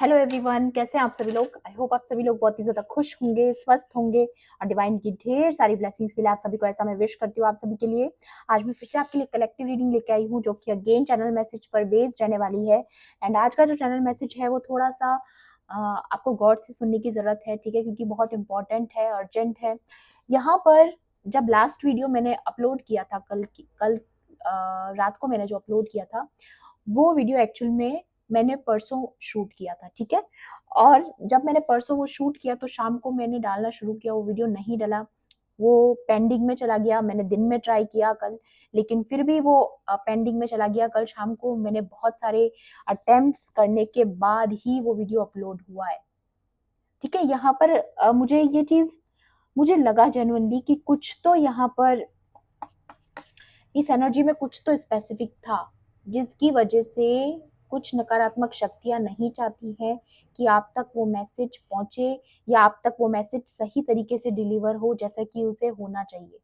Hello everyone, कैसे हैं आप सभी लोग। आई होप आप सभी लोग बहुत ही ज़्यादा खुश होंगे, स्वस्थ होंगे और डिवाइन की ढेर सारी ब्लेसिंग्स मिले आप सभी को, ऐसा मैं विश करती हूँ आप सभी के लिए। आज मैं फिर से आपके लिए कलेक्टिव रीडिंग लेके आई हूँ जो कि अगेन चैनल मैसेज पर बेस्ड रहने वाली है। एंड आज का जो चैनल मैसेज है वो थोड़ा सा आपको गौर से सुनने की ज़रूरत है, ठीक है, क्योंकि बहुत इंपॉर्टेंट है, अर्जेंट है। यहाँ पर जब लास्ट वीडियो मैंने अपलोड किया था कल रात को मैंने जो अपलोड किया था वो वीडियो एक्चुअल में मैंने परसों शूट किया था, ठीक है। और जब मैंने परसों वो शूट किया तो शाम को मैंने डालना शुरू किया, वो वीडियो नहीं डला, वो पेंडिंग में चला गया। मैंने दिन में ट्राई किया कल, लेकिन फिर भी वो पेंडिंग में चला गया। कल शाम को मैंने बहुत सारे अटेम्प्ट्स करने के बाद ही वो वीडियो अपलोड हुआ है, ठीक है। यहाँ पर मुझे ये चीज़ मुझे लगा जेन्युइनली कि कुछ तो यहाँ पर इस एनर्जी में कुछ तो स्पेसिफिक था, जिसकी वजह से कुछ नकारात्मक शक्तियां नहीं चाहती हैं कि आप तक वो मैसेज पहुंचे या आप तक वो मैसेज सही तरीके से डिलीवर हो जैसा कि उसे होना चाहिए,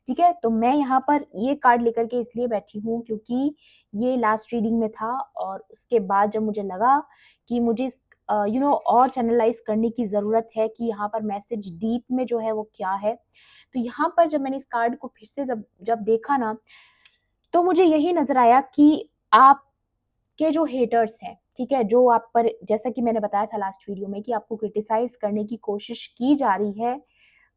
ठीक है। तो मैं यहाँ पर ये कार्ड लेकर के इसलिए बैठी हूँ क्योंकि ये लास्ट रीडिंग में था और उसके बाद जब मुझे लगा कि मुझे और चैनलाइज करने की ज़रूरत है कि यहाँ पर मैसेज डीप में जो है वो क्या है। तो यहाँ पर जब मैंने इस कार्ड को फिर से जब जब देखा ना, तो मुझे यही नज़र आया कि आपके जो हेटर्स हैं, ठीक है, जो आप पर, जैसा कि मैंने बताया था लास्ट वीडियो में कि आपको क्रिटिसाइज़ करने की कोशिश की जा रही है,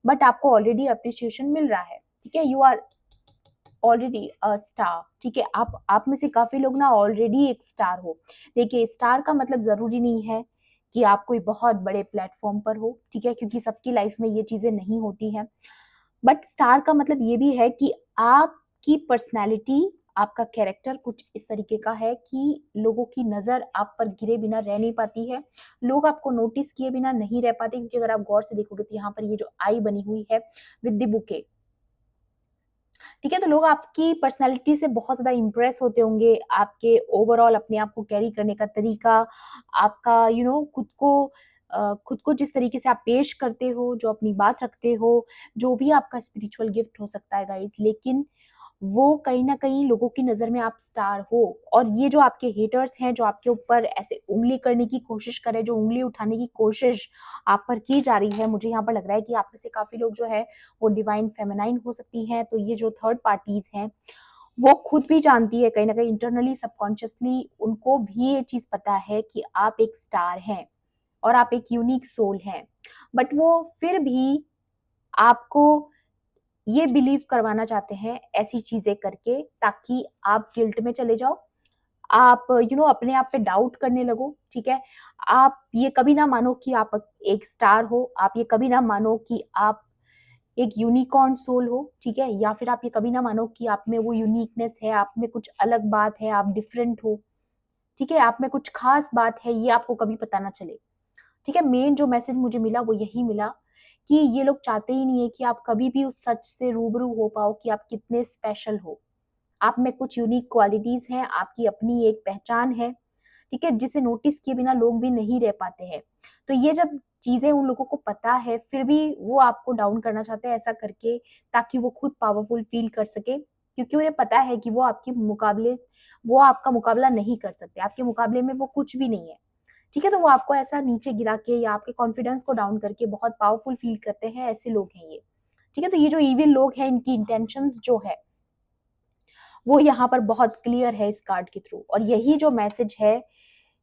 बट आपको ऑलरेडी एप्रिसिएशन मिल रहा है, ठीक है। You are already a star, ठीक है। आप में से काफ़ी लोग ना ऑलरेडी एक स्टार हो। देखिए, स्टार का मतलब ज़रूरी नहीं है कि आप कोई बहुत बड़े प्लेटफ़ॉर्म पर हो, ठीक है, क्योंकि सबकी लाइफ़ में ये चीज़ें नहीं होती हैं। बट स्टार का मतलब ये भी है कि आपकी पर्सनैलिटी, आपका कैरेक्टर कुछ इस तरीके का है कि लोगों की नज़र आप पर गिरे बिना रह नहीं पाती है। लोग आपको नोटिस किए बिना नहीं रह पाते, क्योंकि अगर आप गौर से देखोगे तो यहाँ पर ये जो आई बनी हुई है विद द बुके, ठीक है, तो लोग आपकी पर्सनैलिटी से बहुत ज़्यादा इम्प्रेस होते होंगे, आपके ओवरऑल अपने आप को कैरी करने का तरीका, आपका खुद को जिस तरीके से आप पेश करते हो, जो अपनी बात रखते हो, जो भी आपका स्पिरिचुअल गिफ्ट हो सकता है गाइज़, लेकिन वो कहीं न कहीं लोगों की नज़र में आप स्टार हो। और ये जो आपके हेटर्स हैं, जो आपके ऊपर ऐसे उँगली करने की कोशिश कर रहे हैं, जो उँगली उठाने की कोशिश आप पर की जा रही है, मुझे यहाँ पर लग रहा है कि आप में से काफ़ी लोग जो है वो डिवाइन फेमिनाइन हो सकती हैं। तो ये जो थर्ड पार्टीज़ हैं, वो खुद भी जानती है, कहीं न कहीं इंटरनली सबकॉन्शियसली उनको भी ये चीज़ पता है कि आप एक स्टार हैं और आप एक यूनिक सोल हैं। बट वो फिर भी आपको ये बिलीव करवाना चाहते हैं ऐसी चीज़ें करके, ताकि आप गिल्ट में चले जाओ। आप अपने आप पे डाउट करने लगो, ठीक है? आप ये कभी ना मानो कि आप एक स्टार हो, आप ये कभी ना मानो कि आप एक यूनिकॉर्न सोल हो, ठीक है? या फिर आप ये कभी ना मानो कि आप में वो यूनिकनेस है, आप में कुछ अलग बात है, आप डिफरेंट हो, ठीक है? आप में कुछ खास बात है, ये आपको कभी पता ना चले, ठीक है। मेन जो मैसेज मुझे मिला वो यही मिला कि ये लोग चाहते ही नहीं है कि आप कभी भी उस सच से रूबरू हो पाओ कि आप कितने स्पेशल हो। आप में कुछ यूनिक क्वालिटीज हैं, आपकी अपनी एक पहचान है, ठीक है, जिसे नोटिस किए बिना लोग भी नहीं रह पाते हैं। तो ये जब चीजें उन लोगों को पता है, फिर भी वो आपको डाउन करना चाहते हैं ऐसा करके, ताकि वो खुद पावरफुल फील कर सके, क्योंकि उन्हें पता है कि वो आपका मुकाबला नहीं कर सकते, आपके मुकाबले में वो कुछ भी नहीं है, ठीक है। तो वो आपको ऐसा नीचे गिरा के या आपके कॉन्फिडेंस को डाउन करके बहुत पावरफुल फील करते हैं, ऐसे लोग हैं ये, ठीक है। तो ये जो इविल लोग हैं, इनकी इंटेंशंस जो है वो यहाँ पर बहुत क्लियर है इस कार्ड के थ्रू, और यही जो मैसेज है,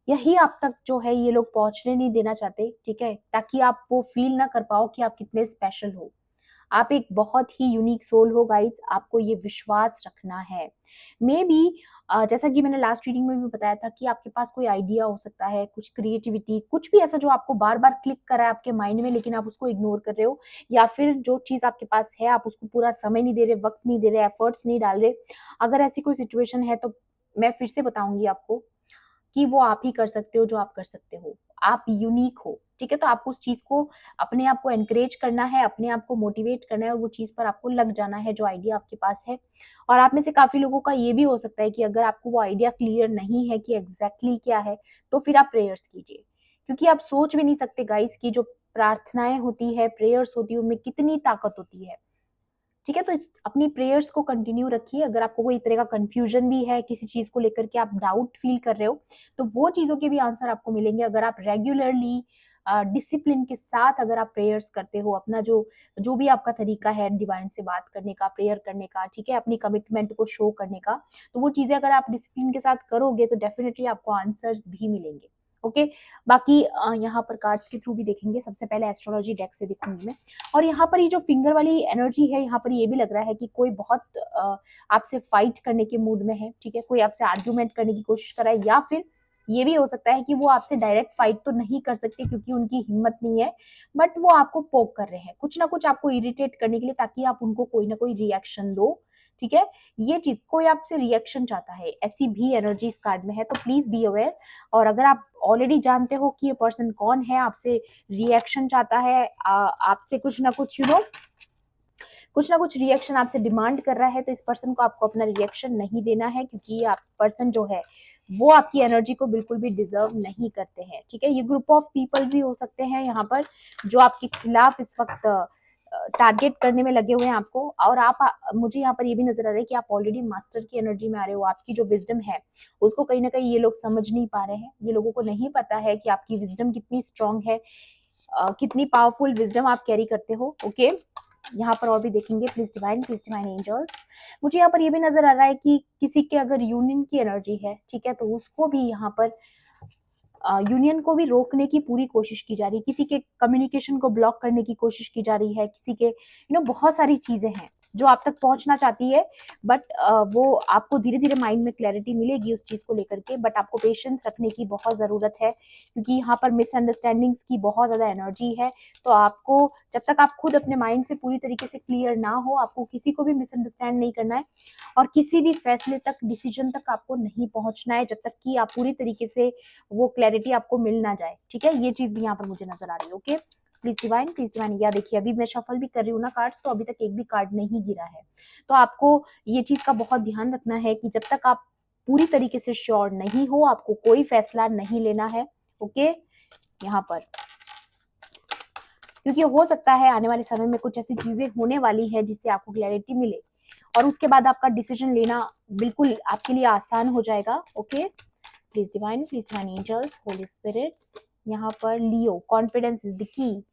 यही आप तक जो है ये लोग पहुंचने नहीं देना चाहते, ठीक है, ताकि आप वो फील ना कर पाओ कि आप कितने स्पेशल हो। आप एक बहुत ही यूनिक सोल हो गाइस, आपको ये विश्वास रखना है। मे बी जैसा कि मैंने लास्ट रीडिंग में भी बताया था कि आपके पास कोई आइडिया हो सकता है, कुछ क्रिएटिविटी, कुछ भी ऐसा जो आपको बार-बार क्लिक कर रहा है आपके माइंड में, लेकिन आप उसको इग्नोर कर रहे हो, या फिर जो चीज़ आपके पास है आप उसको पूरा समय नहीं दे रहे, वक़्त नहीं दे रहे, एफर्ट्स नहीं डाल रहे। अगर ऐसी कोई सिचुएशन है तो मैं फिर से बताऊँगी आपको कि वो आप ही कर सकते हो जो आप कर सकते हो। आप यूनिक हो, ठीक है? तो आपको उस चीज़ को, अपने आप को एनकरेज करना है, अपने आप को मोटिवेट करना है और वो चीज़ पर आपको लग जाना है जो आइडिया आपके पास है। और आप में से काफ़ी लोगों का ये भी हो सकता है कि अगर आपको वो आइडिया क्लियर नहीं है कि एग्ज़ैक्टली क्या है, तो फिर आप प्रेयर्स कीजिए। क्योंकि आप सोच भी नहीं सकते गाइज़ कि जो प्रार्थनाएँ होती है, प्रेयर्स होती है, उनमें कितनी ताकत होती है। ठीक है, तो अपनी प्रेयर्स को कंटिन्यू रखिए। अगर आपको कोई तरह का कंफ्यूजन भी है, किसी चीज को लेकर के आप डाउट फील कर रहे हो, तो वो चीजों के भी आंसर आपको मिलेंगे अगर आप रेगुलरली डिसिप्लिन के साथ अगर आप प्रेयर्स करते हो। अपना जो जो भी आपका तरीका है डिवाइन से बात करने का, प्रेयर करने का, ठीक है, अपनी कमिटमेंट को शो करने का, तो वो चीजें अगर आप डिसिप्लिन के साथ करोगे तो डेफिनेटली आपको आंसर्स भी मिलेंगे। ओके, बाकी यहाँ पर कार्ड्स के थ्रू भी देखेंगे। सबसे पहले एस्ट्रोलॉजी डेक से देखूंगी मैं। और यहाँ पर ये जो फिंगर वाली एनर्जी है, यहाँ पर ये भी लग रहा है कि कोई बहुत आपसे फाइट करने के मूड में है, ठीक है, कोई आपसे आर्ग्यूमेंट करने की कोशिश कर रहा है, या फिर ये भी हो सकता है कि वो आपसे डायरेक्ट फाइट तो नहीं कर सकते क्योंकि उनकी हिम्मत नहीं है, बट वो आपको पोक कर रहे हैं कुछ ना कुछ आपको इरिटेट करने के लिए, ताकि आप उनको कोई ना कोई रिएक्शन दो। ठीक है, ये चीज कोई आपसे रिएक्शन चाहता है, ऐसी भी एनर्जी इस कार्ड में है, तो प्लीज बी अवेयर। और अगर आप ऑलरेडी जानते हो कि ये पर्सन कौन है, आपसे रिएक्शन चाहता है, आपसे कुछ ना कुछ कुछ ना कुछ रिएक्शन आपसे डिमांड कर रहा है, तो इस पर्सन को आपको अपना रिएक्शन नहीं देना है, क्योंकि ये आप पर्सन जो है वो आपकी एनर्जी को बिल्कुल भी डिजर्व नहीं करते हैं। ठीक है, ये ग्रुप ऑफ पीपल भी हो सकते हैं यहाँ पर जो आपके खिलाफ इस वक्त टारगेट करने में लगे हुए हैं आपको। और मुझे यहाँ पर ये भी नजर आ रहा है कि आप ऑलरेडी मास्टर की एनर्जी में आ रहे हो। आपकी जो विजडम है उसको कहीं ना कहीं ये लोग समझ नहीं पा रहे हैं। ये लोगों को नहीं पता है कि आपकी विजडम कितनी स्ट्रांग है, कितनी पावरफुल विजडम आप कैरी करते हो। ओके, यहाँ पर और भी देखेंगे। Please divine angels. मुझे यहाँ पर ये भी नजर आ रहा है कि किसी के अगर यूनियन की एनर्जी है, ठीक है, तो उसको भी यहाँ पर यूनियन को भी रोकने की पूरी कोशिश की जा रही है, किसी के कम्युनिकेशन को ब्लॉक करने की कोशिश की जा रही है, किसी के बहुत सारी चीजें हैं जो आप तक पहुंचना चाहती है, बट वो आपको धीरे धीरे माइंड में क्लैरिटी मिलेगी उस चीज को लेकर के, बट आपको पेशेंस रखने की बहुत जरूरत है, क्योंकि यहाँ पर मिसअंडरस्टैंडिंग्स की बहुत ज्यादा एनर्जी है। तो आपको जब तक आप खुद अपने माइंड से पूरी तरीके से क्लियर ना हो, आपको किसी को भी मिसअंडरस्टैंड नहीं करना है, और किसी भी फैसले तक, डिसीजन तक आपको नहीं पहुंचना है, जब तक कि आप पूरी तरीके से वो क्लैरिटी आपको मिल ना जाए। ठीक है, ये चीज भी यहाँ पर मुझे नजर आ रही है। Okay, please divine. या देखिए, अभी मैं शफल भी कर रही हूँ ना कार्ड्स, तो अभी तक एक भी कार्ड नहीं गिरा है। तो आपको ये चीज का बहुत ध्यान रखना है कि जब तक आप पूरी तरीके से श्योर नहीं हो, आपको कोई फैसला नहीं लेना है। ओके, यहाँ पर क्योंकि हो सकता है आने वाले समय में कुछ ऐसी चीजें होने वाली है जिससे आपको क्लैरिटी मिले, और उसके बाद आपका डिसीजन लेना बिल्कुल आपके लिए आसान हो जाएगा। Okay, please divine angels, holy spirits. यहाँ पर लियो, कॉन्फिडेंस इज द की।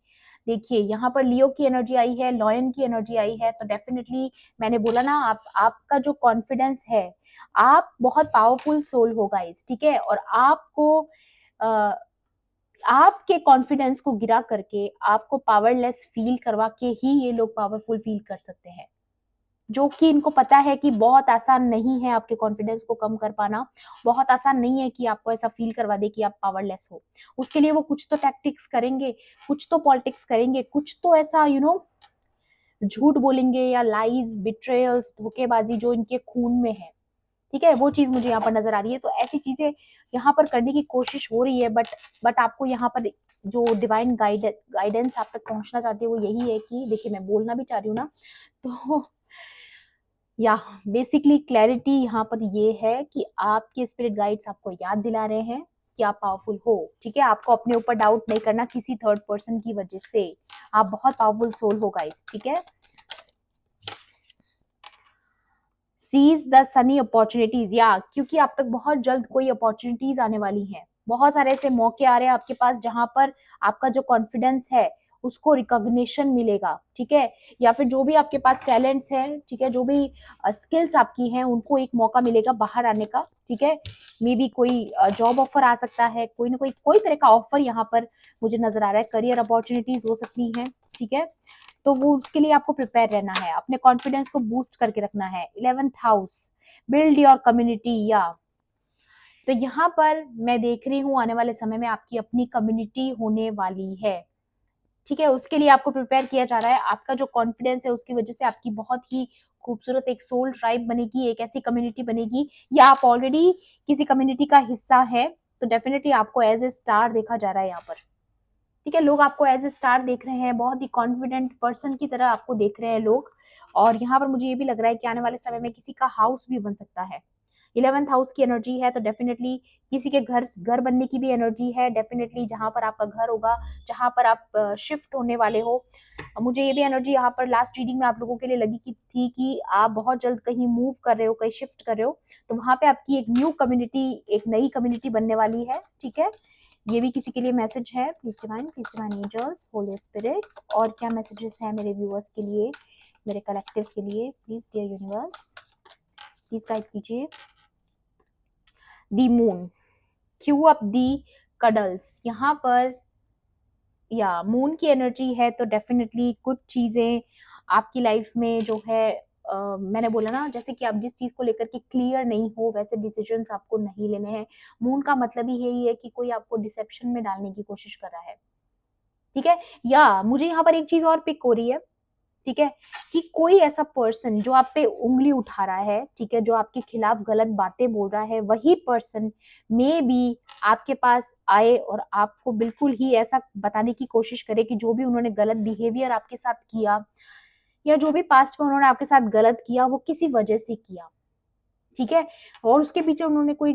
देखिए, यहाँ पर लियो की एनर्जी आई है, लॉयन की एनर्जी आई है, तो डेफिनेटली मैंने बोला ना, आपका जो कॉन्फिडेंस है, आप बहुत पावरफुल सोल हो गाइस। ठीक है, और आपको आपके कॉन्फिडेंस को गिरा करके, आपको पावरलेस फील करवा के ही ये लोग पावरफुल फील कर सकते हैं, जो कि इनको पता है कि बहुत आसान नहीं है आपके कॉन्फिडेंस को कम कर पाना। बहुत आसान नहीं है कि आपको ऐसा फील करवा दे कि आप पावरलेस हो। उसके लिए वो कुछ तो टैक्टिक्स करेंगे, कुछ तो पॉलिटिक्स करेंगे, कुछ तो ऐसा झूठ बोलेंगे, या लाइज, बिट्रेयल्स, धोखेबाजी जो इनके खून में है। ठीक है, वो चीज मुझे यहाँ पर नजर आ रही है। तो ऐसी चीजें यहाँ पर करने की कोशिश हो रही है, बट आपको यहाँ पर जो डिवाइन गाइडेंस आप तक पहुंचना चाहती है वो यही है कि देखिए, मैं बोलना भी चाह रही हूँ ना, तो या बेसिकली क्लैरिटी यहाँ पर ये है कि आपके स्पिरिट गाइड्स आपको याद दिला रहे हैं कि आप पावरफुल हो। ठीक है, आपको अपने ऊपर डाउट नहीं करना किसी थर्ड पर्सन की वजह से। आप बहुत पावरफुल सोल हो गाइस। ठीक है, सीज द सनी अपॉर्चुनिटीज, या क्योंकि आप तक बहुत जल्द कोई अपॉर्चुनिटीज आने वाली हैं। बहुत सारे ऐसे मौके आ रहे हैं आपके पास जहां पर आपका जो कॉन्फिडेंस है उसको रिकॉग्निशन मिलेगा। ठीक है, या फिर जो भी आपके पास टैलेंट्स है, ठीक है, जो भी स्किल्स आपकी हैं, उनको एक मौका मिलेगा बाहर आने का। ठीक है, मे बी कोई जॉब ऑफर आ सकता है, कोई ना कोई तरह का ऑफर यहाँ पर मुझे नजर आ रहा है। करियर अपॉर्चुनिटीज हो सकती हैं। ठीक है, तो वो उसके लिए आपको प्रिपेयर रहना है, अपने कॉन्फिडेंस को बूस्ट करके रखना है। 11th house, build your community. या तो यहाँ पर मैं देख रही हूँ आने वाले समय में आपकी अपनी कम्युनिटी होने वाली है। ठीक है, उसके लिए आपको प्रिपेयर किया जा रहा है। आपका जो कॉन्फिडेंस है उसकी वजह से आपकी बहुत ही खूबसूरत एक सोल ट्राइब बनेगी, एक ऐसी कम्युनिटी बनेगी, या आप ऑलरेडी किसी कम्युनिटी का हिस्सा है, तो डेफिनेटली आपको एज ए स्टार देखा जा रहा है यहाँ पर। ठीक है, लोग आपको एज ए स्टार देख रहे हैं, बहुत ही कॉन्फिडेंट पर्सन की तरह आपको देख रहे हैं लोग। और यहाँ पर मुझे ये भी लग रहा है कि आने वाले समय में किसी का हाउस भी बन सकता है। 11th हाउस की एनर्जी है, तो डेफिनेटली किसी के घर बनने की भी एनर्जी है, डेफिनेटली जहाँ पर आपका घर होगा, जहाँ पर आप शिफ्ट होने वाले हो। मुझे ये भी एनर्जी यहाँ पर लास्ट रीडिंग में आप लोगों के लिए लगी कि थी कि आप बहुत जल्द कहीं मूव कर रहे हो, कहीं शिफ्ट कर रहे हो, तो वहाँ पे आपकी एक न्यू कम्युनिटी, एक नई कम्युनिटी बनने वाली है, ठीक है। ये भी किसी के लिए मैसेज है। Please divine angels, holy spirits, और क्या मैसेजेस हैं मेरे व्यूअर्स के लिए, मेरे कलेक्टिव्स के लिए, please dear universe please guide कीजिए। The moon, cue up the cuddles, यहाँ पर या मून की एनर्जी है, तो डेफिनेटली कुछ चीजें आपकी लाइफ में जो है मैंने बोला ना, जैसे कि आप जिस चीज को लेकर के क्लियर नहीं हो, वैसे डिसीजंस आपको नहीं लेने हैं। मून का मतलब ही यही है कि कोई आपको डिसेप्शन में डालने की कोशिश कर रहा है, ठीक है। या मुझे यहाँ पर एक चीज और पिक हो रही है, ठीक है, कि कोई ऐसा पर्सन जो आप पे उंगली उठा रहा है, ठीक है, जो आपके खिलाफ गलत बातें बोल रहा है, वही पर्सन मे बी आपके पास आए और आपको बिल्कुल ही ऐसा बताने की कोशिश करे कि जो भी उन्होंने गलत बिहेवियर आपके साथ किया, या जो भी पास्ट में उन्होंने आपके साथ गलत किया, वो किसी वजह से किया, ठीक है। और उसके पीछे उन्होंने कोई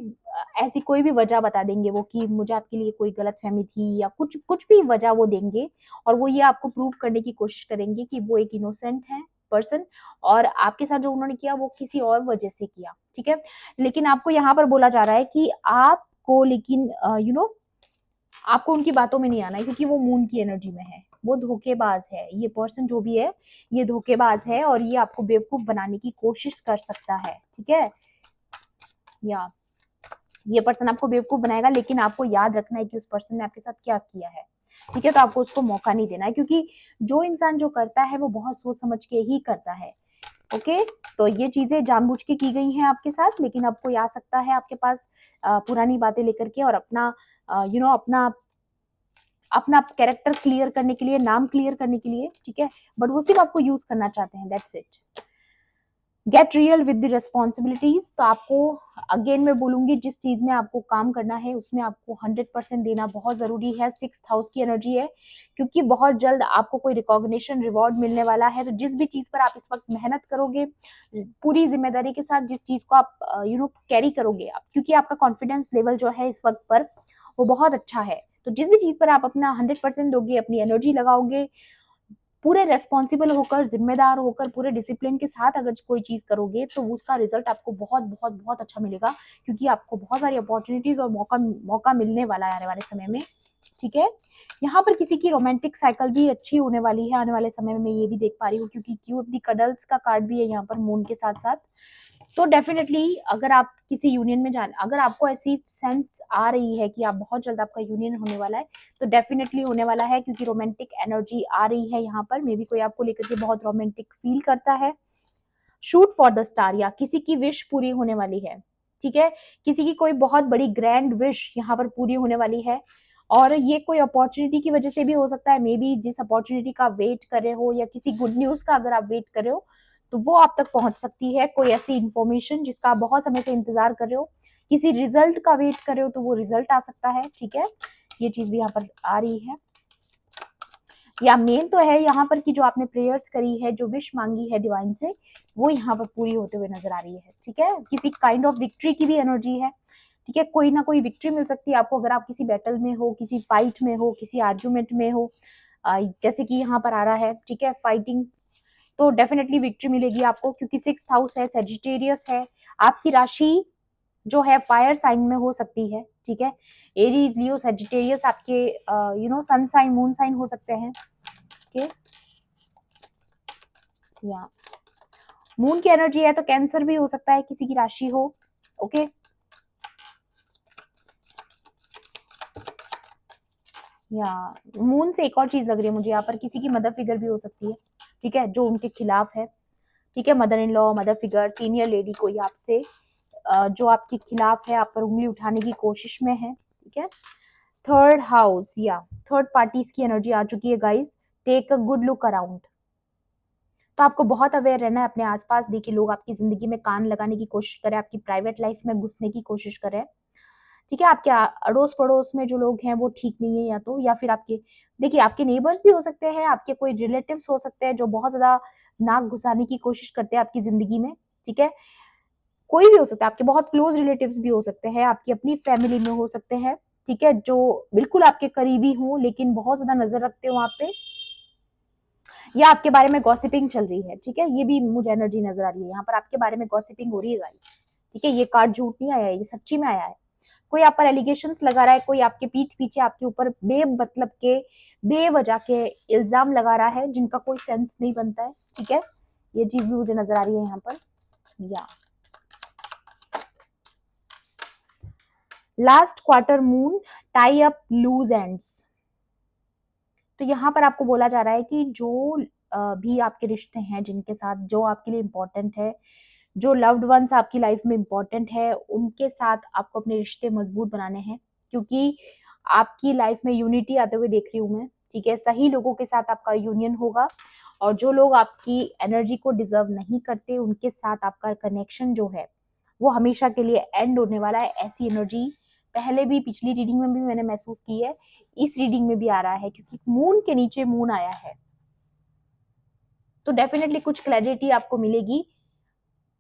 ऐसी कोई भी वजह बता देंगे वो, कि मुझे आपके लिए कोई गलतफहमी थी, या कुछ कुछ भी वजह वो देंगे, और वो ये आपको प्रूव करने की कोशिश करेंगे कि वो एक इनोसेंट है पर्सन, और आपके साथ जो उन्होंने किया वो किसी और वजह से किया, ठीक है। लेकिन आपको यहाँ पर बोला जा रहा है कि आपको, लेकिन आपको उनकी बातों में नहीं आना है, क्योंकि वो मून की एनर्जी में है, वो धोखेबाज है, ये पर्सन जो भी है ये धोखेबाज है, और ये आपको बेवकूफ बनाने की कोशिश कर सकता है, ठीक है। या ये पर्सन आपको बेवकूफ बनाएगा, लेकिन आपको याद रखना है कि उस पर्सन ने आपके साथ क्या किया है, ठीक है। तो आपको उसको मौका नहीं देना है, क्योंकि जो इंसान जो करता है वो बहुत सोच समझ के ही करता है, ओके। तो ये चीजें जानबूझ के की गई हैं आपके साथ, लेकिन अब कोई आ सकता है आपके पास पुरानी बातें लेकर के, और अपना अपना अपना कैरेक्टर क्लियर करने के लिए, नाम क्लियर करने के लिए, ठीक है। बट वो सिर्फ आपको यूज करना चाहते हैं, that's it. Get real with the responsibilities, तो आपको अगेन मैं बोलूंगी, जिस चीज में आपको काम करना है उसमें आपको 100% देना बहुत जरूरी है। 6th हाउस की एनर्जी है, क्योंकि बहुत जल्द आपको कोई रिकॉग्निशन, रिवॉर्ड मिलने वाला है। तो जिस भी चीज पर आप इस वक्त मेहनत करोगे, पूरी जिम्मेदारी के साथ जिस चीज को आप कैरी करोगे आप, क्योंकि आपका कॉन्फिडेंस लेवल जो है इस वक्त पर वो बहुत अच्छा है, तो जिस भी चीज पर आप अपना 100% दोगे, अपनी एनर्जी लगाओगे, पूरे रेस्पॉन्सिबल होकर, जिम्मेदार होकर, पूरे डिसिप्लिन के साथ अगर कोई चीज करोगे, तो उसका रिजल्ट आपको बहुत बहुत बहुत अच्छा मिलेगा, क्योंकि आपको बहुत सारी अपॉर्चुनिटीज और मौका मिलने वाला है आने वाले समय में, ठीक है। यहाँ पर किसी की रोमांटिक साइकिल भी अच्छी होने वाली है आने वाले समय में, मैं ये भी देख पा रही हूँ, क्योंकि क्यू ऑफ द कडल्स का कार्ड भी है यहाँ पर मून के साथ साथ। तो डेफिनेटली अगर आप किसी यूनियन में जान, अगर आपको ऐसी सेंस आ रही है कि आप बहुत जल्द आपका यूनियन होने वाला है, तो डेफिनेटली होने वाला है, क्योंकि रोमांटिक एनर्जी आ रही है यहाँ पर। मे बी कोई आपको लेकर के बहुत रोमांटिक फील करता है। शूट फॉर द स्टार, या किसी की विश पूरी होने वाली है, ठीक है। किसी की कोई बहुत बड़ी ग्रैंड विश यहाँ पर पूरी होने वाली है, और ये कोई अपॉर्चुनिटी की वजह से भी हो सकता है। मे बी जिस अपॉर्चुनिटी का आप वेट कर रहे हो, या किसी गुड न्यूज का अगर आप वेट कर रहे हो, तो वो आप तक पहुंच सकती है। कोई ऐसी इंफॉर्मेशन जिसका आप बहुत समय से इंतजार कर रहे हो, किसी रिजल्ट का वेट कर रहे हो, तो वो रिजल्ट आ सकता है, ठीक है। ये चीज भी यहाँ पर आ रही है। या मेन तो है यहाँ पर कि जो आपने प्रेयर्स करी है, जो विश मांगी है डिवाइन से, वो यहाँ पर पूरी होते हुए नजर आ रही है, ठीक है। किसी काइंड ऑफ विक्ट्री की भी एनर्जी है, ठीक है। कोई ना कोई विक्ट्री मिल सकती है आपको, अगर आप किसी बैटल में हो, किसी फाइट में हो, किसी आर्ग्यूमेंट में हो, जैसे कि यहाँ पर आ रहा है, ठीक है, फाइटिंग, तो डेफिनेटली विक्ट्री मिलेगी आपको, क्योंकि 6th हाउस है, सेजिटेरियस है। आपकी राशि जो है फायर साइन में हो सकती है, ठीक है। एरीज, लियो, सेजिटेरियस आपके सन साइन, मून साइन हो सकते हैं, ओके। या मून की एनर्जी है, तो कैंसर भी हो सकता है, किसी की राशि हो, ओके। या मून से एक और चीज लग रही है मुझे यहाँ पर, किसी की मदर फिगर भी हो सकती है, ठीक है, जो उनके खिलाफ है, ठीक है। Mother in law, mother figure, senior lady कोई आपसे जो आपके खिलाफ है, आप पर उंगली उठाने की कोशिश में है, ठीक है। 3rd हाउस, या थर्ड पार्टीज की एनर्जी आ चुकी है guys. Take a good look around, तो आपको बहुत अवेयर रहना है अपने आसपास। देखिए, लोग आपकी जिंदगी में कान लगाने की कोशिश करें, आपकी प्राइवेट लाइफ में घुसने की कोशिश करें, ठीक है। आपके अड़ोस पड़ोस में जो लोग हैं वो ठीक नहीं है, या फिर आपके, देखिए, आपके नेबर्स भी हो सकते हैं, आपके कोई रिलेटिव्स हो सकते हैं जो बहुत ज्यादा नाक घुसाने की कोशिश करते हैं आपकी जिंदगी में, ठीक है। कोई भी हो सकता है, आपके बहुत क्लोज रिलेटिव्स भी हो सकते हैं, आपकी अपनी फैमिली में हो सकते हैं, ठीक है, जो बिल्कुल आपके करीबी हों लेकिन बहुत ज्यादा नजर रखते हो आप पे, या आपके बारे में गॉसिपिंग चल रही है, ठीक है, ये भी मुझे एनर्जी नजर आ रही है, यहाँ पर आपके बारे में गॉसिपिंग हो रही है गाइस, ठीक है, ये कार्ड झूठ नहीं आया है, ये सच्ची में आया है। कोई आप पर एलिगेशंस लगा रहा है, कोई आपके पीठ पीछे आपके ऊपर बेमतलब के बेवजह के इल्जाम लगा रहा है जिनका कोई सेंस नहीं बनता है, ठीक है, ये चीज भी मुझे नजर आ रही है यहाँ पर। या last quarter moon tie up loose ends, तो यहाँ पर आपको बोला जा रहा है कि जो भी आपके रिश्ते हैं जिनके साथ, जो आपके लिए इम्पोर्टेंट है, जो लव्ड वंस आपकी लाइफ में इम्पोर्टेंट है, उनके साथ आपको अपने रिश्ते मजबूत बनाने हैं, क्योंकि आपकी लाइफ में यूनिटी आते हुए देख रही हूँ मैं, ठीक है, सही लोगों के साथ आपका यूनियन होगा, और जो लोग आपकी एनर्जी को डिजर्व नहीं करते उनके साथ आपका कनेक्शन जो है वो हमेशा के लिए एंड होने वाला है। ऐसी एनर्जी पहले भी पिछली रीडिंग में भी मैंने महसूस की है, इस रीडिंग में भी आ रहा है, क्योंकि मून के नीचे मून आया है, तो डेफिनेटली कुछ क्लैरिटी आपको मिलेगी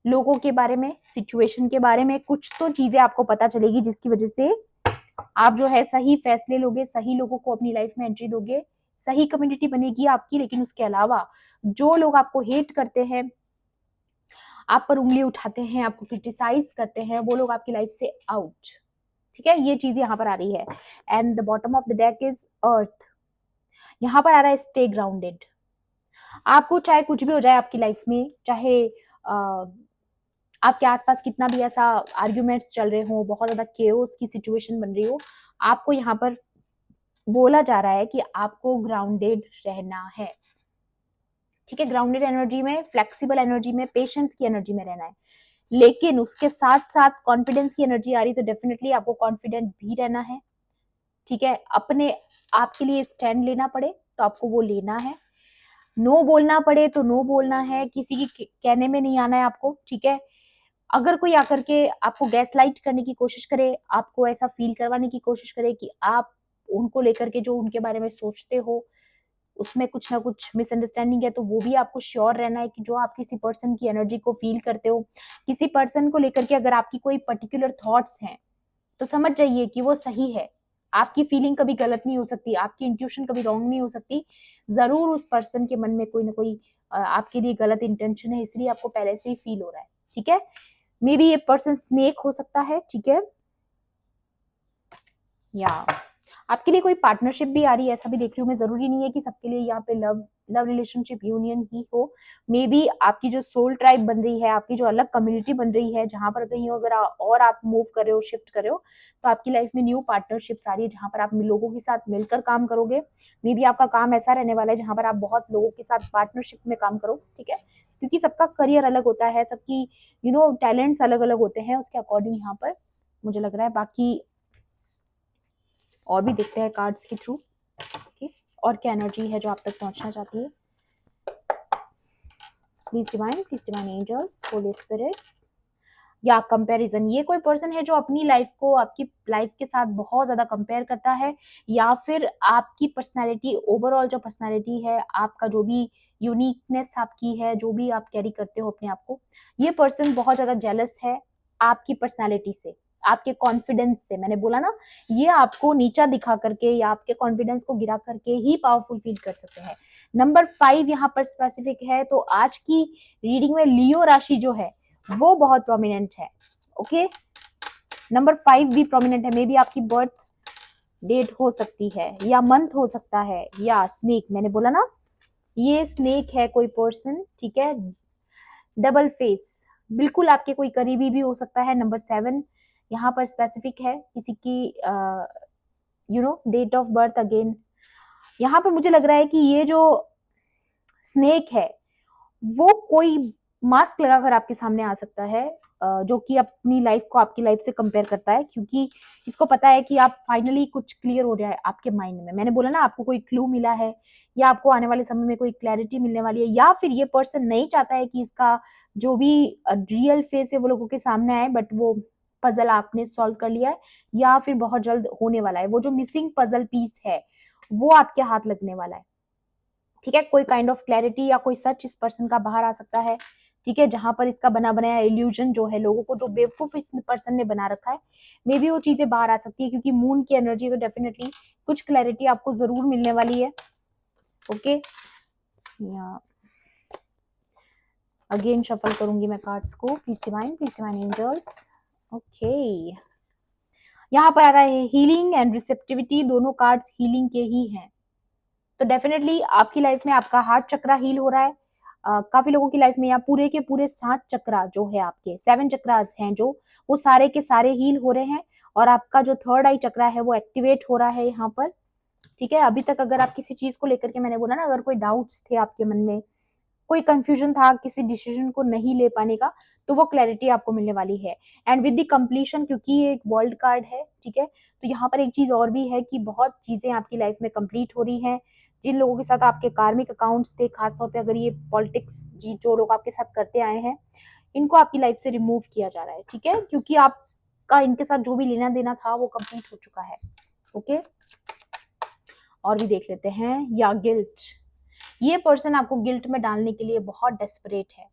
लोगों के बारे में, सिचुएशन के बारे में, कुछ तो चीजें आपको पता चलेगी जिसकी वजह से आप जो है सही फैसले लोगे, सही लोगों को अपनी लाइफ में एंट्री दोगे, सही कम्युनिटी बनेगी आपकी। लेकिन उसके अलावा जो लोग आपको हेट करते हैं, आप पर उंगली उठाते हैं, आपको क्रिटिसाइज करते हैं, वो लोग आपकी लाइफ से आउट, ठीक है, ये चीज यहाँ पर आ रही है। And the bottom of the deck is earth, यहाँ पर आ रहा है स्टे ग्राउंडेड। आपको चाहे कुछ भी हो जाए आपकी लाइफ में, चाहे आपके आसपास कितना भी ऐसा आर्ग्यूमेंट्स चल रहे हो, बहुत ज्यादा केओस की सिचुएशन बन रही हो, आपको यहाँ पर बोला जा रहा है कि आपको ग्राउंडेड रहना है, ठीक है, ग्राउंडेड एनर्जी में, फ्लेक्सिबल एनर्जी में, पेशेंस की एनर्जी में रहना है। लेकिन उसके साथ साथ कॉन्फिडेंस की एनर्जी आ रही, तो डेफिनेटली आपको कॉन्फिडेंट भी रहना है, ठीक है, अपने आपके लिए स्टैंड लेना पड़े तो आपको वो लेना है, नो बोलना पड़े तो नो बोलना है, किसी की कहने में नहीं आना है आपको, ठीक है। अगर कोई आकर के आपको गैस लाइट करने की कोशिश करे, आपको ऐसा फील करवाने की कोशिश करे कि आप उनको लेकर के जो उनके बारे में सोचते हो उसमें कुछ ना कुछ मिसअंडरस्टैंडिंग है, तो वो भी आपको श्योर रहना है कि जो आप किसी पर्सन की एनर्जी को फील करते हो, किसी पर्सन को लेकर के अगर आपकी कोई पर्टिकुलर थॉट्स हैं तो समझ जाइए कि वो सही है। आपकी फीलिंग कभी गलत नहीं हो सकती, आपकी इंट्यूशन कभी रॉन्ग नहीं हो सकती, जरूर उस पर्सन के मन में कोई ना कोई आपके लिए गलत इंटेंशन है, इसलिए आपको पहले से ही फील हो रहा है, ठीक है। मे बी ये पर्सन स्नेक हो सकता है, ठीक है, या आपके लिए कोई पार्टनरशिप भी आ रही है, ऐसा भी देख रही हूँ मैं, जरूरी नहीं है कि सबके लिए यहाँ पे लव लव रिलेशनशिप यूनियन ही हो। मे बी आपकी जो सोल ट्राइब बन रही है, आपकी जो अलग कम्युनिटी बन रही है, जहां पर कहीं अगर और आप मूव कर रहे हो, शिफ्ट कर रहे हो, तो आपकी लाइफ में न्यू पार्टनरशिप आ रही है जहां पर आप लोगों के साथ मिलकर काम करोगे। मे बी आपका काम ऐसा रहने वाला है जहां पर आप बहुत लोगों के साथ पार्टनरशिप में काम करो, ठीक है, क्योंकि सबका करियर अलग होता है, सबकी टैलेंट्स अलग अलग होते हैं, उसके अकॉर्डिंग यहाँ पर मुझे लग रहा है। बाकी और भी देखते हैं कार्ड्स के थ्रू, ओके, और क्या एनर्जी है जो आप तक पहुंचना चाहती है। Please divine angels, holy spirits, या कंपैरिजन, ये कोई पर्सन है जो अपनी लाइफ को आपकी लाइफ के साथ बहुत ज्यादा कंपेयर करता है, या फिर आपकी पर्सनालिटी, ओवरऑल जो पर्सनालिटी है, आपका जो भी यूनिकनेस आपकी है, जो भी आप कैरी करते हो अपने आप को, ये पर्सन बहुत ज्यादा जेलस है आपकी पर्सनालिटी से, आपके कॉन्फिडेंस से। मैंने बोला ना, ये आपको नीचा दिखा करके या आपके कॉन्फिडेंस को गिरा करके ही पावरफुल फील कर सकते हैं। नंबर 5 यहाँ पर स्पेसिफिक है, तो आज की रीडिंग में लियो राशि जो है वो बहुत प्रोमिनेंट है, ओके, नंबर 5 भी प्रोमिनेंट है। मे बी आपकी बर्थ डेट हो सकती है, या मंथ हो सकता है, या स्नेक, मैंने बोला ना ये स्नेक है कोई पर्सन, ठीक है, डबल फेस, बिल्कुल आपके कोई करीबी भी हो सकता है। नंबर 7 यहाँ पर स्पेसिफिक है, किसी की डेट ऑफ बर्थ। अगेन यहाँ पर मुझे लग रहा है कि ये जो स्नेक है वो कोई मास्क लगाकर आपके सामने आ सकता है, जो कि अपनी लाइफ को आपकी लाइफ से कंपेयर करता है, क्योंकि इसको पता है कि आप फाइनली कुछ क्लियर हो जाए आपके माइंड में। मैंने बोला ना, आपको कोई क्लू मिला है, या आपको आने वाले समय में कोई क्लैरिटी मिलने वाली है, या फिर ये पर्सन नहीं चाहता है कि इसका जो भी रियल फेस है वो लोगों के सामने आए, बट वो पजल आपने सॉल्व कर लिया है, या फिर बहुत जल्द होने वाला है, वो जो मिसिंग पजल पीस है वो आपके हाथ लगने वाला है, ठीक है। कोई काइंड ऑफ क्लैरिटी या कोई सच इस पर्सन का बाहर आ सकता है, ठीक है, जहां पर इसका बना बनाया इल्यूजन जो है, लोगों को जो बेवकूफ इस पर्सन ने बना रखा है, मे बी वो चीजें बाहर आ सकती है, क्योंकि मून की एनर्जी तो डेफिनेटली कुछ क्लैरिटी आपको जरूर मिलने वाली है। ओके, अगेन शफल करूंगी मैं कार्ड्स को। Please divine angels. ओके, यहाँ पर आ रहा है हीलिंग एंड रिसेप्टिविटी, दोनों कार्ड्स हीलिंग के ही हैं। तो डेफिनेटली आपकी लाइफ में आपका हार्ट चक्रा हील हो रहा है। काफी लोगों की लाइफ में यहाँ पूरे के पूरे 7 चक्रा जो है, आपके 7 चक्रास हैं जो, वो सारे के सारे हील हो रहे हैं, और आपका जो थर्ड आई चक्रा है वो एक्टिवेट हो रहा है यहाँ पर। ठीक है, अभी तक अगर आप किसी चीज को लेकर के, मैंने बोला ना, अगर कोई डाउट्स थे आपके मन में, कोई कंफ्यूजन था किसी डिसीजन को नहीं ले पाने का, तो वो क्लैरिटी आपको मिलने वाली है। एंड विद द कंप्लीशन, क्योंकि ये एक वर्ल्ड कार्ड है, ठीक है, तो यहाँ पर एक चीज और भी है कि बहुत चीजें आपकी लाइफ में कंप्लीट हो रही हैं। जिन लोगों के साथ आपके कार्मिक अकाउंट्स थे, खासतौर पे अगर ये पॉलिटिक्स जी जो लोग आपके साथ करते आए हैं, इनको आपकी लाइफ से रिमूव किया जा रहा है। ठीक है, क्योंकि आपका इनके साथ जो भी लेना देना था वो कंप्लीट हो चुका है। ओके, और भी देख लेते हैं। या गिल्ट, ये पर्सन आपको गिल्ट में डालने के लिए बहुत डेस्परेट है।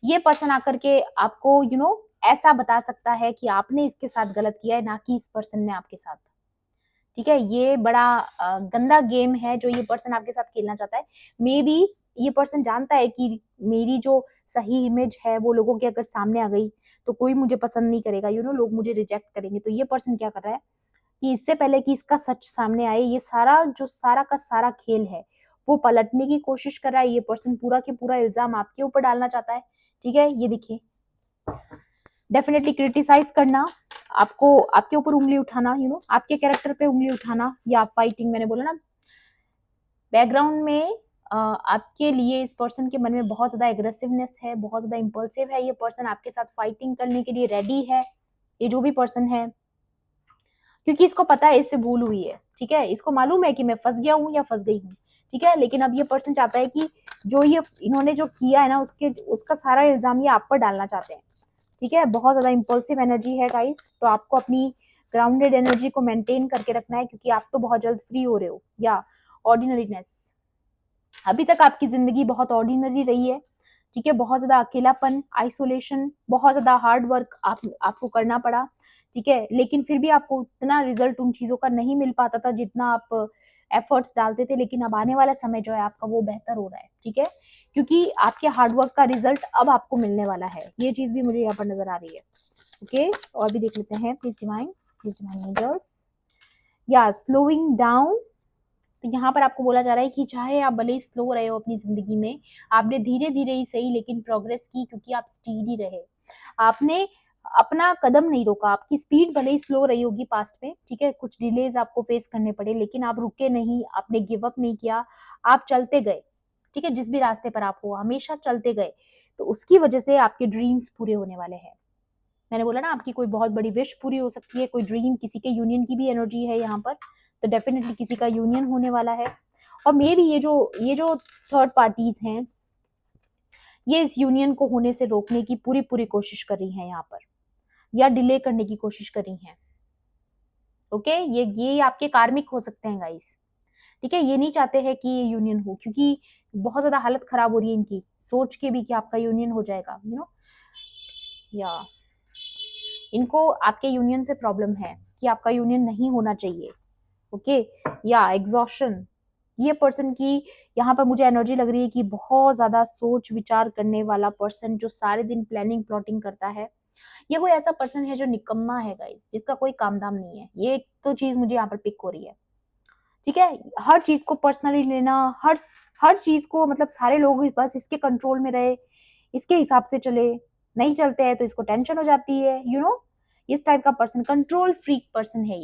ये पर्सन आकर के आपको ऐसा बता सकता है कि आपने इसके साथ गलत किया है, ना कि इस पर्सन ने आपके साथ। ठीक है, ये बड़ा गंदा गेम है जो ये पर्सन आपके साथ खेलना चाहता है। मे बी ये पर्सन जानता है कि मेरी जो सही इमेज है वो लोगों के अगर सामने आ गई तो कोई मुझे पसंद नहीं करेगा, लोग मुझे रिजेक्ट करेंगे। तो ये पर्सन क्या कर रहा है कि इससे पहले कि इसका सच सामने आए, ये सारा का सारा खेल है वो पलटने की कोशिश कर रहा है। ये पर्सन पूरा के पूरा इल्जाम आपके ऊपर डालना चाहता है। ठीक है, ये देखिए, डेफिनेटली क्रिटिसाइज करना, आपको आपके ऊपर उंगली उठाना, आपके कैरेक्टर पे उंगली उठाना, या फाइटिंग, मैंने बोला ना, बैकग्राउंड में आपके लिए इस पर्सन के मन में बहुत ज्यादा एग्रेसिवनेस है, बहुत ज्यादा इंपल्सिव है। ये पर्सन आपके साथ फाइटिंग करने के लिए रेडी है, ये जो भी पर्सन है, क्योंकि इसको पता है इससे भूल हुई है। ठीक है, इसको मालूम है कि मैं फंस गया हूँ या फंस गई हूँ। ठीक है, लेकिन अब ये पर्सन चाहता है कि जो ये इन्होंने जो किया है ना, उसका सारा इल्जाम ये आप पर डालना चाहते हैं। ठीक है, बहुत ज्यादा इंपल्सिव एनर्जी है गाइस, तो आपको अपनी ग्राउंडेड एनर्जी को मेंटेन करके रखना है, क्योंकि आप तो बहुत जल्द फ्री हो रहे हो। या ऑर्डिनरीनेस, अभी तक आपकी जिंदगी बहुत ऑर्डिनरी रही है। ठीक है, बहुत ज्यादा अकेलापन, आइसोलेशन, बहुत ज्यादा हार्ड वर्क आपको करना पड़ा। ठीक है, लेकिन फिर भी आपको उतना रिजल्ट उन चीजों का नहीं मिल पाता था जितना आप एफर्ट्स डालते थे। लेकिन अब आने वाला समय जो है आपका वो बेहतर हो रहा है। ठीक है, क्योंकि आपके हार्डवर्क का रिजल्ट अब आपको मिलने वाला है, ये चीज भी मुझे यहाँ पर नजर आ रही है। ओके, और भी देख लेते हैं। Please divine angels. या स्लोइंग डाउन, तो यहाँ पर आपको बोला जा रहा है कि चाहे आप भले ही स्लो रहे हो अपनी जिंदगी में, आपने धीरे धीरे ही सही लेकिन प्रोग्रेस की, क्योंकि आप स्टीडी रहे, आपने अपना कदम नहीं रोका। आपकी स्पीड भले ही स्लो रही होगी पास्ट में, ठीक है, कुछ डिलेज आपको फेस करने पड़े, लेकिन आप रुके नहीं, आपने गिव अप नहीं किया, आप चलते गए। ठीक है, जिस भी रास्ते पर आप हो हमेशा चलते गए, तो उसकी वजह से आपके ड्रीम्स पूरे होने वाले हैं। मैंने बोला ना, आपकी कोई बहुत बड़ी विश पूरी हो सकती है, कोई ड्रीम, किसी के यूनियन की भी एनर्जी है यहाँ पर, तो डेफिनेटली किसी का यूनियन होने वाला है। और मे भी ये जो थर्ड पार्टीज हैं, ये इस यूनियन को होने से रोकने की पूरी पूरी कोशिश कर रही हैं यहाँ पर, या डिले करने की कोशिश कर रही हैं। ओके, ये आपके कार्मिक हो सकते हैं गाइस। ठीक है, ये नहीं चाहते हैं कि ये यूनियन हो, क्योंकि बहुत ज्यादा हालत खराब हो रही है इनकी, सोच के भी कि आपका यूनियन हो जाएगा। या इनको आपके यूनियन से प्रॉब्लम है कि आपका यूनियन नहीं होना चाहिए। ओके, या एग्जॉशन, ये पर्सन की यहाँ पर मुझे एनर्जी लग रही है कि बहुत ज्यादा सोच विचार करने वाला पर्सन, जो सारे दिन प्लानिंग प्लॉटिंग करता है। ये कोई ऐसा पर्सन है जो निकम्मा है गाइस, जिसका कोई काम धाम नहीं है। ये तो चीज मुझे यहाँ पर पिक हो रही है। ठीक है, हर चीज को पर्सनली लेना, हर चीज को, मतलब सारे लोग बस इसके कंट्रोल में रहे, इसके हिसाब से चले, नहीं चलते हैं तो इसको टेंशन हो जाती है। इस टाइप का पर्सन, कंट्रोल फ्रीक पर्सन है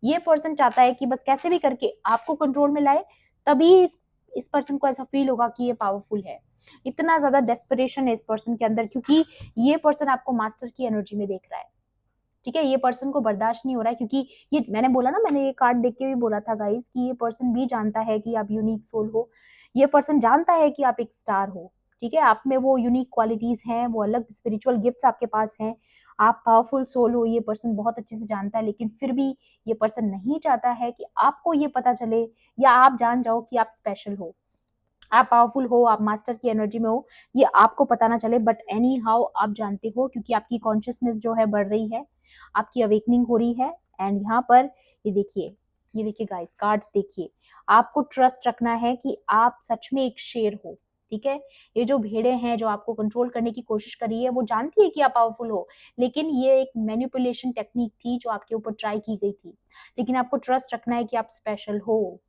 ये पर्सन चाहता है कि बस कैसे भी करके आपको कंट्रोल में लाए, तभी इस पर्सन को ऐसा फील होगा कि ये पावरफुल है। इतना ज्यादा डेस्परेशन है इस पर्सन के अंदर, क्योंकि ये पर्सन आपको मास्टर की एनर्जी में देख रहा है। ठीक है, ये पर्सन को बर्दाश्त नहीं हो रहा है, क्योंकि ये मैंने बोला ना, मैंने ये कार्ड देख के भी बोला था गाइस कि ये पर्सन भी जानता है कि आप यूनिक सोल हो। ये पर्सन जानता है कि आप एक स्टार हो। ठीक है, आप में वो यूनिक क्वालिटीज हैं, वो अलग स्पिरिचुअल गिफ्ट्स आपके पास हैं, आप पावरफुल सोल हो, ये पर्सन बहुत अच्छे से जानता है। लेकिन फिर भी ये पर्सन नहीं चाहता है कि आपको ये पता चले, या आप जान जाओ कि आप स्पेशल हो। आप पावरफुल हो, आप मास्टर की एनर्जी में हो, ये आपको पता ना चले, बट एनी हाउ आप जानते हो, क्योंकि आपकी कॉन्शियसनेस जो है बढ़ रही है, आपकी अवेकनिंग हो रही है। एंड यहाँ पर ये देखिए गाइस, कार्ड्स देखिए, आपको ट्रस्ट रखना है कि आप सच में एक शेर हो, ठीक है। ये जो भेड़े हैं जो आपको कंट्रोल करने की कोशिश कर रही है, वो जानती है कि आप पावरफुल हो, लेकिन ये एक मैनिपुलेशन टेक्निक थी जो आपके ऊपर ट्राई की गई थी। लेकिन आपको ट्रस्ट रखना है कि आप स्पेशल हो,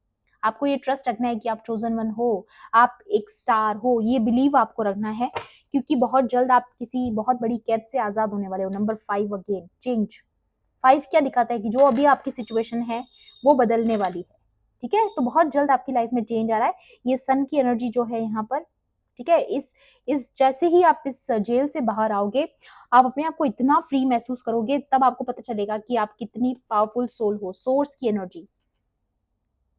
आपको ये ट्रस्ट रखना है कि आप चोजन वन हो, आप एक स्टार हो, ये बिलीव आपको रखना है, क्योंकि बहुत जल्द आप किसी बहुत बड़ी कैद से आजाद होने वाले हो। Number 5 again, change. 5 क्या दिखाता है कि जो अभी आपकी सिचुएशन है वो बदलने वाली है, ठीक है। तो बहुत जल्द आपकी लाइफ में चेंज आ रहा है। ये सन की एनर्जी जो है यहाँ पर, ठीक है, इस जैसे ही आप इस जेल से बाहर आओगे, आप अपने आप को इतना फ्री महसूस करोगे, तब आपको पता चलेगा कि आप कितनी पावरफुल सोल हो, सोर्स की एनर्जी।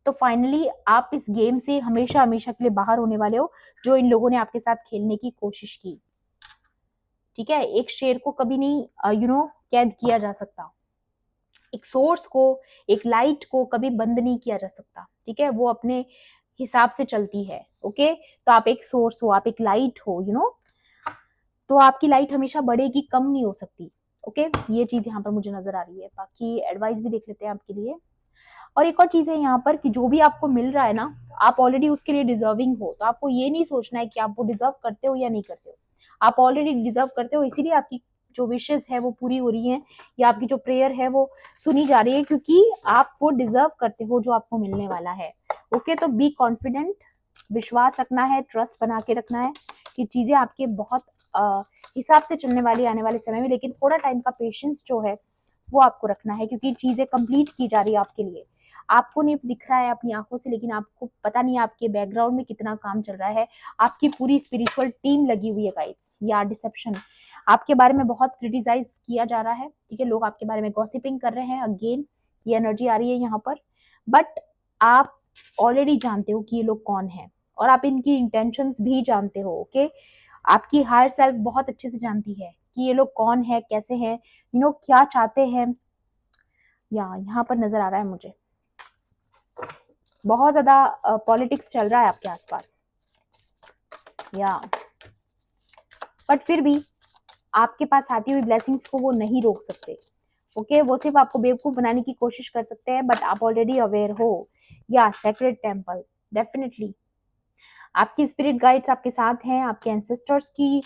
तो फाइनली आप इस गेम से हमेशा हमेशा के लिए बाहर होने वाले हो, जो इन लोगों ने आपके साथ खेलने की कोशिश की, ठीक है। एक शेर को कभी नहीं कैद किया जा सकता, एक सोर्स को, एक लाइट को कभी बंद नहीं किया जा सकता, ठीक है। वो अपने हिसाब से चलती है, ओके। तो आप एक सोर्स हो, आप एक लाइट हो, तो आपकी लाइट हमेशा बढ़ेगी, कम नहीं हो सकती, ओके। ये चीज यहाँ पर मुझे नजर आ रही है। बाकी एडवाइस भी देख लेते हैं आपके लिए। और एक और चीज है यहाँ पर कि जो भी आपको मिल रहा है ना, आप ऑलरेडी उसके लिए डिजर्विंग हो, तो आपको ये नहीं सोचना है कि आप वो डिजर्व करते हो या नहीं करते हो। आप ऑलरेडी डिजर्व करते हो, इसीलिए आपकी जो विशेष है वो पूरी हो रही है, या आपकी जो प्रेयर है वो सुनी जा रही है, क्योंकि आप वो डिजर्व करते हो जो आपको मिलने वाला है, ओके। तो बी कॉन्फिडेंट, विश्वास रखना है, ट्रस्ट बना के रखना है कि चीजें आपके बहुत हिसाब से चलने वाली आने वाले समय में, लेकिन थोड़ा टाइम का पेशेंस जो है वो आपको रखना है, क्योंकि चीजें कंप्लीट की जा रही है आपके लिए। आपको नहीं दिख रहा है अपनी आंखों से, लेकिन आपको पता नहीं आपके बैकग्राउंड में कितना काम चल रहा है। आपकी पूरी स्पिरिचुअल टीम लगी हुई है गाइस। या डिसेप्शन, आपके बारे में बहुत क्रिटिसाइज किया जा रहा है, ठीक है। लोग आपके बारे में गॉसिपिंग कर रहे हैं, अगेन ये एनर्जी आ रही है यहाँ पर, बट आप ऑलरेडी जानते हो कि ये लोग कौन है, और आप इनकी इंटेंशंस भी जानते हो, ओके। आपकी हायर सेल्फ बहुत अच्छे से जानती है कि ये लोग कौन है, कैसे हैं, क्या चाहते हैं। या यहाँ पर नजर आ रहा है मुझे बहुत ज्यादा पॉलिटिक्स चल रहा है आपके आसपास, या बट फिर भी आपके पास आती हुई ब्लेसिंग्स को वो नहीं रोक सकते, ओके। वो सिर्फ आपको बेवकूफ बनाने की कोशिश कर सकते हैं, बट आप ऑलरेडी अवेयर हो। या सेक्रेट टेम्पल, डेफिनेटली आपकी स्पिरिट गाइड्स आपके साथ हैं, आपके एंसेस्टर्स की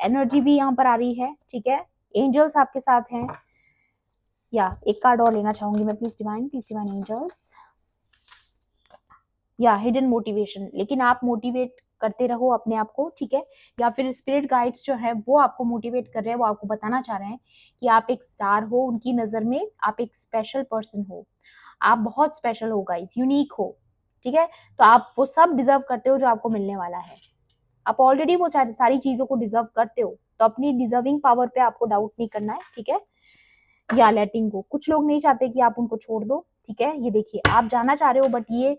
एनर्जी भी यहाँ पर आ रही है, ठीक है। एंजल्स आपके साथ हैं। या एक कार्ड और लेना चाहूंगी मैं, प्लीज डिवाइन एंजल्स। या हिडन मोटिवेशन, लेकिन आप मोटिवेट करते रहो अपने आप को, ठीक है। या फिर स्पिरिट गाइड्स जो है वो आपको मोटिवेट कर रहे हैं, वो आपको बताना चाह रहे हैं कि आप एक स्टार हो उनकी नजर में, आप एक स्पेशल पर्सन हो, आप बहुत स्पेशल हो गाइस, यूनिक हो, ठीक है। तो आप वो सब डिजर्व करते हो जो आपको मिलने वाला है। आप ऑलरेडी वो सारी चीजों को डिजर्व करते हो, तो अपनी डिजर्विंग पावर पे आपको डाउट नहीं करना है, ठीक है। या लेटिंग गो, कुछ लोग नहीं चाहते कि आप उनको छोड़ दो, ठीक है। ये देखिए, आप जाना चाह रहे हो, बट ये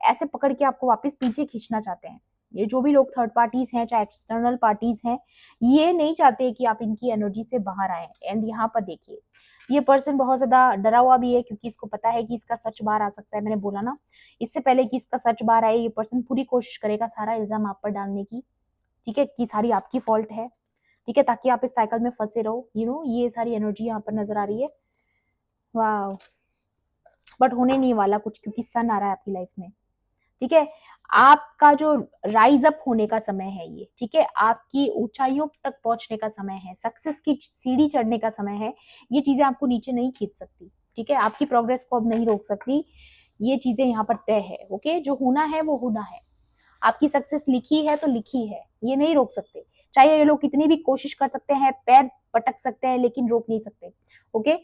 ऐसे पकड़ के आपको वापस पीछे खींचना चाहते हैं। ये जो भी लोग थर्ड पार्टीज हैं, चाहे एक्सटर्नल पार्टीज हैं, ये नहीं चाहते कि आप इनकी एनर्जी से बाहर आए। एंड यहाँ पर देखिए, ये पर्सन बहुत ज्यादा डरा हुआ भी है, क्योंकि इसको पता है कि इसका सच बाहर आ सकता है। मैंने बोला ना, इससे पहले कि इसका सच बाहर आए, ये पर्सन पूरी कोशिश करेगा सारा इल्जाम आप पर डालने की, ठीक है, कि सारी आपकी फॉल्ट है, ठीक है, ताकि आप इस साइकिल में फंसे रहो। ये सारी एनर्जी यहाँ पर नजर आ रही है। वाह, बट होने नहीं वाला कुछ, क्योंकि सन आ रहा है आपकी लाइफ में, ठीक है। आपका जो राइज अप होने का समय है ये, ठीक है, आपकी ऊंचाइयों तक पहुंचने का समय है, सक्सेस की सीढ़ी चढ़ने का समय है। ये चीजें आपको नीचे नहीं खींच सकती, ठीक है। आपकी प्रोग्रेस को अब नहीं रोक सकती, ये चीजें यहाँ पर तय है, ओके। जो होना है वो होना है, आपकी सक्सेस लिखी है तो लिखी है, ये नहीं रोक सकते। चाहे ये लोग कितनी भी कोशिश कर सकते हैं, पैर पटक सकते हैं, लेकिन रोक नहीं सकते, ओके।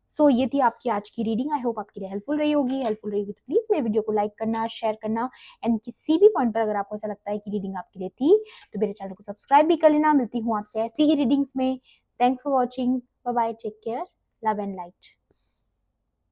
सो ये थी आपकी आज की रीडिंग। आई होप आपके लिए हेल्पफुल रहेगी तो प्लीज मेरे वीडियो को लाइक करना, शेयर करना, एंड किसी भी पॉइंट पर अगर आपको ऐसा लगता है कि रीडिंग आपके लिए थी, तो मेरे चैनल को सब्सक्राइब भी कर लेना। मिलती हूँ आपसे ऐसी ही रीडिंग्स में। Thanks for watching, bye bye, take care, love and light.